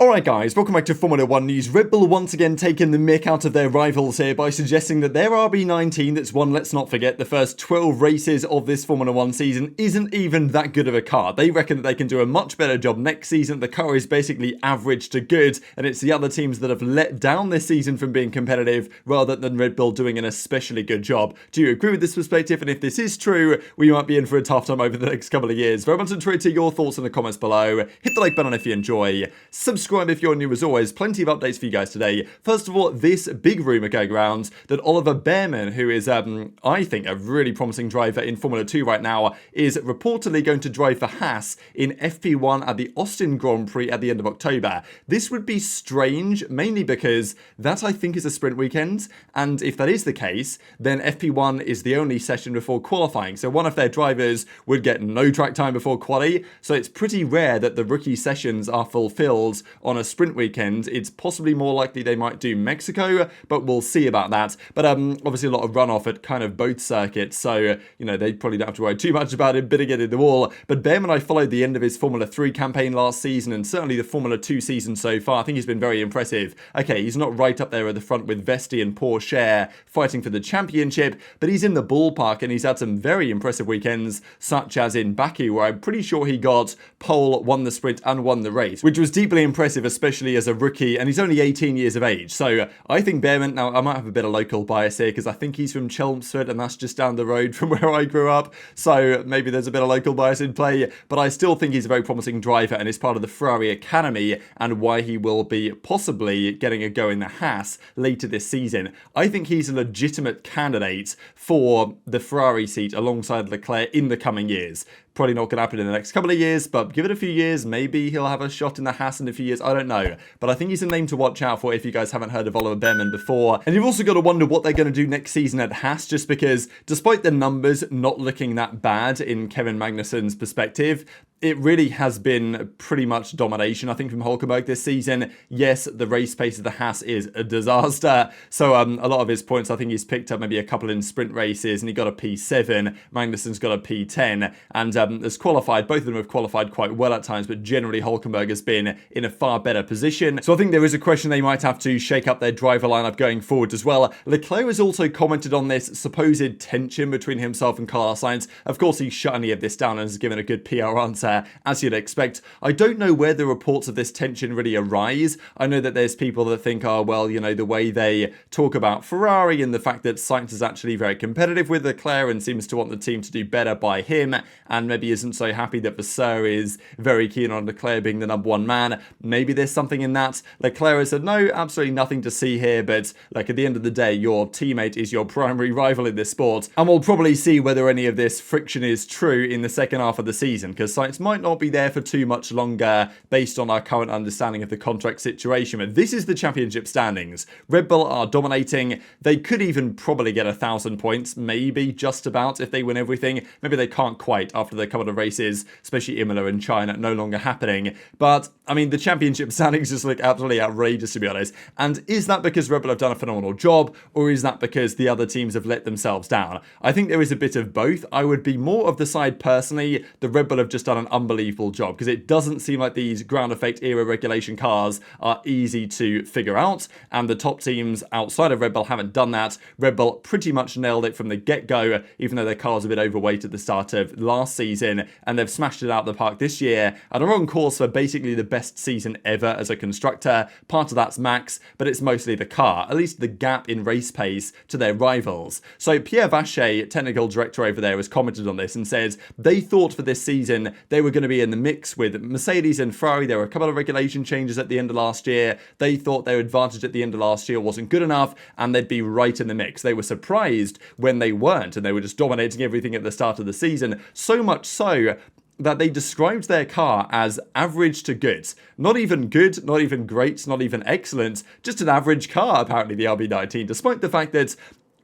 Alright guys, welcome back to Formula 1 news. Red Bull once again taking the mick out of their rivals here by suggesting that their RB19 that's won, let's not forget, the first 12 races of this Formula 1 season isn't even that good of a car. They reckon that they can do a much better job next season. The car is basically average to good, and it's the other teams that have let down this season from being competitive rather than Red Bull doing an especially good job. Do you agree with this perspective? And if this is true, we might be in for a tough time over the next couple of years. Very much enjoy to your thoughts in the comments below. Hit the like button if you enjoy. Subscribe if you're new as always. Plenty of updates for you guys today. First of all, this big rumour going around that Oliver Bearman, who is, I think, a really promising driver in Formula 2 right now, is reportedly going to drive for Haas in FP1 at the Austin Grand Prix at the end of October. This would be strange, mainly because that, I think, is a sprint weekend, and if that is the case, then FP1 is the only session before qualifying, so one of their drivers would get no track time before quali, so it's pretty rare that the rookie sessions are fulfilled on a sprint weekend. It's possibly more likely they might do Mexico, but we'll see about that. But obviously a lot of runoff at kind of both circuits, so they probably don't have to worry too much about him bidding it in the wall. But Bearman, I followed the end of his Formula 3 campaign last season, and certainly the Formula 2 season so far. I think he's been very impressive. Okay, he's not right up there at the front with Vesti and Porsche fighting for the championship, but he's in the ballpark, and he's had some very impressive weekends, such as in Baku, where I'm pretty sure he got pole, won the sprint, and won the race, which was deeply impressive, especially as a rookie, and he's only 18 years of age. So I think Bearman, now I might have a bit of local bias here because I think he's from Chelmsford and that's just down the road from where I grew up, so maybe there's a bit of local bias in play, but I still think he's a very promising driver and is part of the Ferrari Academy and why he will be possibly getting a go in the Haas later this season. I think he's a legitimate candidate for the Ferrari seat alongside Leclerc in the coming years. Probably not going to happen in the next couple of years, but give it a few years, maybe he'll have a shot in the Haas in a few years, I don't know. But I think he's a name to watch out for if you guys haven't heard of Oliver Bearman before. And you've also got to wonder what they're going to do next season at Haas, just because despite the numbers not looking that bad in Kevin Magnussen's perspective, it really has been pretty much domination, I think, from Hulkenberg this season. Yes, the race pace of the Haas is a disaster. So a lot of his points, I think he's picked up maybe a couple in sprint races, and he got a P7. Magnussen's got a P10, and has qualified. Both of them have qualified quite well at times, but generally Hulkenberg has been in a far better position. So I think there is a question they might have to shake up their driver lineup going forward as well. Leclerc has also commented on this supposed tension between himself and Carlos Sainz. Of course, he's shut any of this down and has given a good PR answer, as you'd expect. I don't know where the reports of this tension really arise. I know that there's people that think, oh, well, the way they talk about Ferrari and the fact that Sainz is actually very competitive with Leclerc and seems to want the team to do better by him, and maybe isn't so happy that Vasseur is very keen on Leclerc being the number one man. Maybe there's something in that. Leclerc has said, no, absolutely nothing to see here, but like at the end of the day, your teammate is your primary rival in this sport, and we'll probably see whether any of this friction is true in the second half of the season, because Sainz might not be there for too much longer based on our current understanding of the contract situation. But this is the championship standings. Red Bull are dominating. They could even probably get 1,000 points, maybe just about, if they win everything. Maybe they can't quite after the couple of races, especially Imola and China no longer happening. But I mean, the championship standings just look absolutely outrageous, to be honest. And is that because Red Bull have done a phenomenal job, or is that because the other teams have let themselves down? I think there is a bit of both. I would be more of the side personally that Red Bull have just done an unbelievable job, because it doesn't seem like these ground effect era regulation cars are easy to figure out, and the top teams outside of Red Bull haven't done that. Red Bull pretty much nailed it from the get-go, even though their car's a bit overweight at the start of last season, and they've smashed it out of the park this year and are on course for basically the best season ever as a constructor. Part of that's Max, but it's mostly the car, at least the gap in race pace to their rivals. So Pierre Wache, technical director over there, has commented on this and says they thought for this season they were going to be in the mix with Mercedes and Ferrari. There were a couple of regulation changes at the end of last year. They thought their advantage at the end of last year wasn't good enough and they'd be right in the mix. They were surprised when they weren't, and they were just dominating everything at the start of the season. So much so that they described their car as average to good. Not even good, not even great, not even excellent, just an average car, apparently, the RB19, despite the fact that,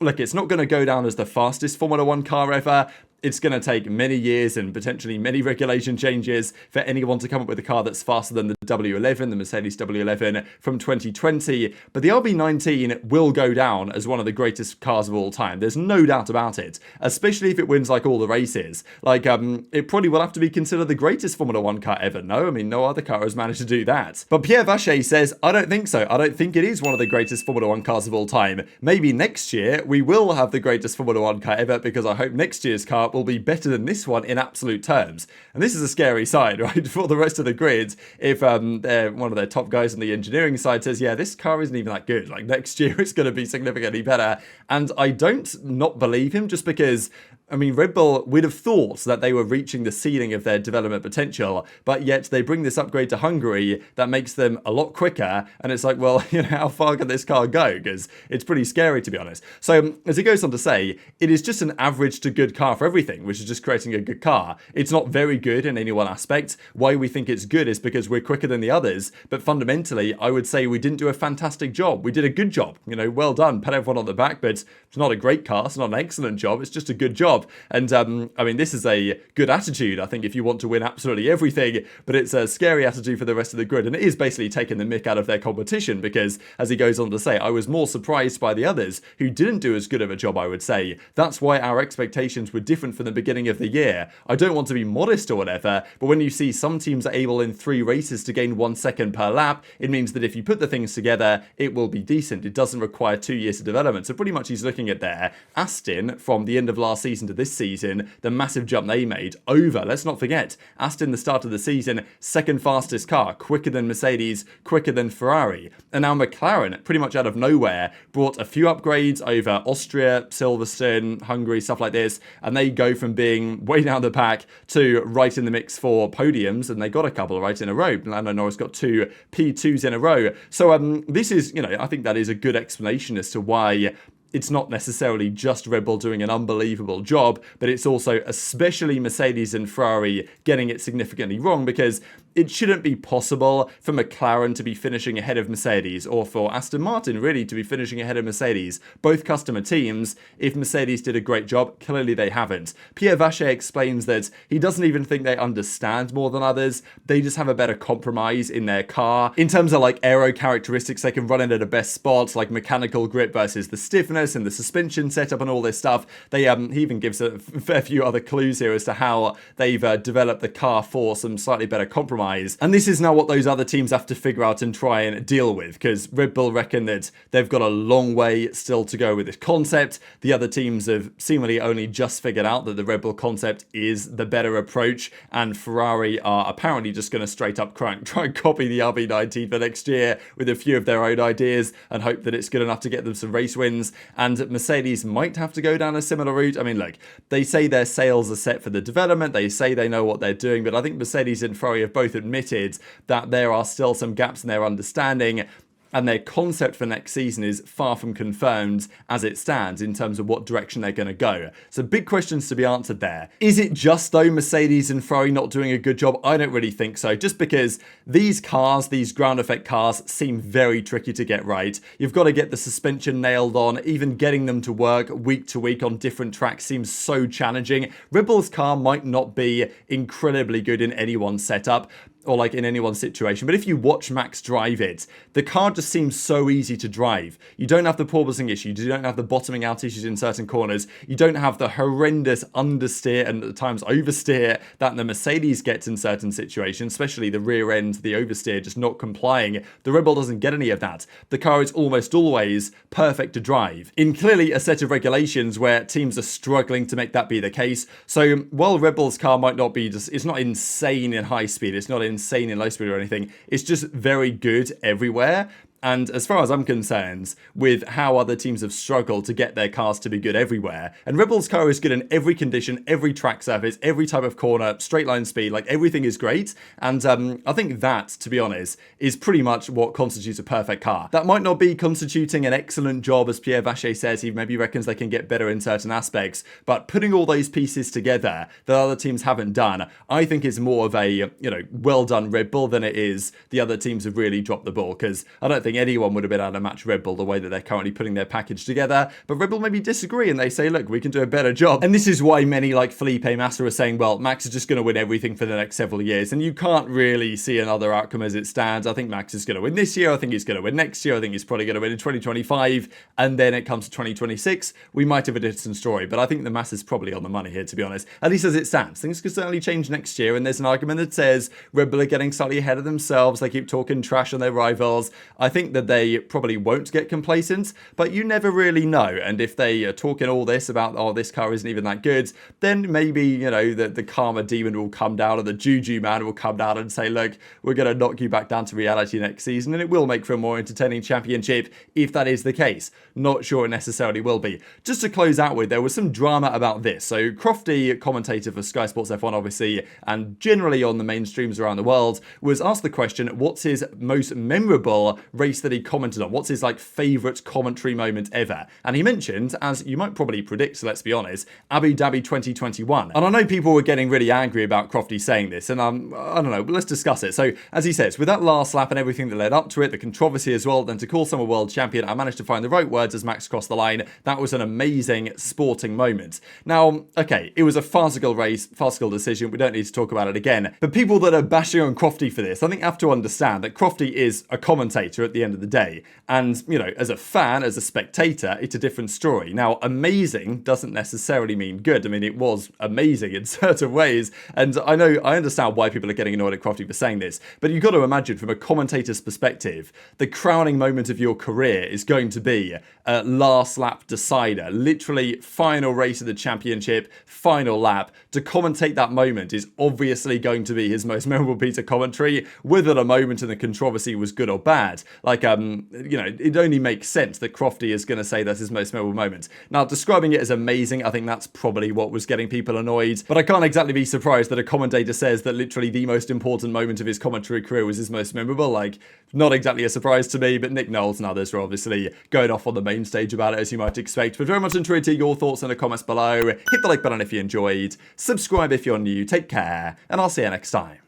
look, it's not going to go down as the fastest Formula 1 car ever. it's going to take many years and potentially many regulation changes for anyone to come up with a car that's faster than the W11, the Mercedes W11 from 2020. But the RB19 will go down as one of the greatest cars of all time. There's no doubt about it, especially if it wins like all the races. Like, it probably will have to be considered the greatest Formula 1 car ever. No, I mean, no other car has managed to do that. But Pierre Wache says, I don't think so. I don't think it is one of the greatest Formula 1 cars of all time. Maybe next year we will have the greatest Formula 1 car ever, because I hope next year's car will be better than this one in absolute terms. And this is a scary side, right? For the rest of the grid, if one of their top guys on the engineering side says, yeah, this car isn't even that good, like next year it's going to be significantly better. And I don't not believe him, just because, I mean, Red Bull would have thought that they were reaching the ceiling of their development potential, but yet they bring this upgrade to Hungary that makes them a lot quicker. And it's like, well, you know, how far can this car go? Because it's pretty scary, to be honest. So as he goes on to say, it is just an average to good car for everything, which is just creating a good car. It's not very good in any one aspect. Why we think it's good is because we're quicker than the others. But fundamentally, I would say we didn't do a fantastic job. We did a good job. You know, well done. Pat everyone on the back, but it's not a great car. It's not an excellent job. It's just a good job. And I mean, this is a good attitude, I think, if you want to win absolutely everything, but it's a scary attitude for the rest of the grid. And it is basically taking the mick out of their competition, because as he goes on to say, I was more surprised by the others who didn't do as good of a job, I would say. That's why our expectations were different from the beginning of the year. I don't want to be modest or whatever, but when you see some teams are able in 3 races to gain 1 second per lap, it means that if you put the things together, it will be decent. It doesn't require 2 years of development. So pretty much he's looking at there, Aston from the end of last season to this season, the massive jump they made over, let's not forget, Aston the start of the season, second fastest car, quicker than Mercedes, quicker than Ferrari. And now McLaren, pretty much out of nowhere, brought a few upgrades over Austria, Silverstone, Hungary, stuff like this, and they go from being way down the pack to right in the mix for podiums, and they got a couple right in a row. Lando Norris got 2 P2s in a row. So this is, you know, I think that is a good explanation as to why it's not necessarily just Red Bull doing an unbelievable job, but it's also especially Mercedes and Ferrari getting it significantly wrong, because it shouldn't be possible for McLaren to be finishing ahead of Mercedes, or for Aston Martin really to be finishing ahead of Mercedes, both customer teams. If Mercedes did a great job, clearly they haven't. Pierre Wache explains that he doesn't even think they understand more than others, they just have a better compromise in their car. In terms of like aero characteristics, they can run it at a best spot, like mechanical grip versus the stiffness and the suspension setup and all this stuff. They he even gives a fair few other clues here as to how they've developed the car for some slightly better compromise. And this is now what those other teams have to figure out and try and deal with, because Red Bull reckon that they've got a long way still to go with this concept. The other teams have seemingly only just figured out that the Red Bull concept is the better approach, and Ferrari are apparently just going to straight up try and copy the RB19 for next year with a few of their own ideas and hope that it's good enough to get them some race wins. And Mercedes might have to go down a similar route. I mean, look, they say their sails are set for the development, they say they know what they're doing, but I think Mercedes and Ferrari have both admitted that there are still some gaps in their understanding, and their concept for next season is far from confirmed as it stands in terms of what direction they're going to go. So big questions to be answered there. Is it just though Mercedes and Ferrari not doing a good job? I don't really think so, just because these cars, these ground effect cars, seem very tricky to get right. You've got to get the suspension nailed on. Even getting them to work week to week on different tracks seems so challenging. Red Bull's car might not be incredibly good in any one setup, or like in anyone's situation. But if you watch Max drive it, the car just seems so easy to drive. You don't have the porpoising issues, you don't have the bottoming out issues in certain corners, you don't have the horrendous understeer and at times oversteer that the Mercedes gets in certain situations, especially the rear end, the oversteer just not complying. The Red Bull doesn't get any of that. The car is almost always perfect to drive, in clearly a set of regulations where teams are struggling to make that be the case. So while Red Bull's car might not be just, it's not insane in high speed, it's not insane in low speed or anything, it's just very good everywhere. And as far as I'm concerned, with how other teams have struggled to get their cars to be good everywhere, and Red Bull's car is good in every condition, every track surface, every type of corner, straight line speed, like everything is great. And I think that, to be honest, is pretty much what constitutes a perfect car. That might not be constituting an excellent job, as Pierre Wache says. He maybe reckons they can get better in certain aspects, but putting all those pieces together that other teams haven't done, I think is more of a, well done Red Bull than it is the other teams have really dropped the ball, because I don't think think anyone would have been able to match Red Bull the way that they're currently putting their package together. But Red Bull maybe disagree and they say, look, we can do a better job. And this is why many like Felipe Massa are saying, well, Max is just going to win everything for the next several years. And you can't really see another outcome as it stands. I think Max is going to win this year. I think he's going to win next year. I think he's probably going to win in 2025. And then it comes to 2026. We might have a different story. But I think the Massa's probably on the money here, to be honest. At least as it stands. Things could certainly change next year. And there's an argument that says Red Bull are getting slightly ahead of themselves. They keep talking trash on their rivals. I think that they probably won't get complacent, but you never really know. And if they are talking all this about, oh, this car isn't even that good, then maybe, you know, the karma demon will come down or the juju man will come down and say, look, we're going to knock you back down to reality next season, and it will make for a more entertaining championship if that is the case. Not sure it necessarily will be. Just to close out with, there was some drama about this. So Crofty, commentator for Sky Sports F1 obviously, and generally on the mainstreams around the world, was asked the question, what's his most memorable race that he commented on? What's his like favourite commentary moment ever? And he mentioned, as you might probably predict, so let's be honest, Abu Dhabi 2021. And I know people were getting really angry about Crofty saying this, and I don't know, but let's discuss it. So as he says, with that last lap and everything that led up to it, the controversy as well, then to call someone world champion, I managed to find the right words as Max crossed the line. That was an amazing sporting moment. Now, okay, it was a farcical race, farcical decision. We don't need to talk about it again. But people that are bashing on Crofty for this, I think have to understand that Crofty is a commentator at the end of the day. And, you know, as a fan, as a spectator, it's a different story. Now, amazing doesn't necessarily mean good. I mean, it was amazing in certain ways. And I understand why people are getting annoyed at Crofty for saying this. But you've got to imagine from a commentator's perspective, the crowning moment of your career is going to be a last lap decider. Literally final race of the championship, final lap. To commentate that moment is obviously going to be his most memorable piece of commentary, whether the moment and the controversy was good or bad. Like, you know, it only makes sense that Crofty is going to say that's his most memorable moment. Now, describing it as amazing, I think that's probably what was getting people annoyed. But I can't exactly be surprised that a commentator says that literally the most important moment of his commentary career was his most memorable. Like, not exactly a surprise to me, but Nick Knowles and others are obviously going off on the main stage about it, as you might expect. But very much enjoyed to your thoughts in the comments below. Hit the like button if you enjoyed. Subscribe if you're new. Take care, and I'll see you next time.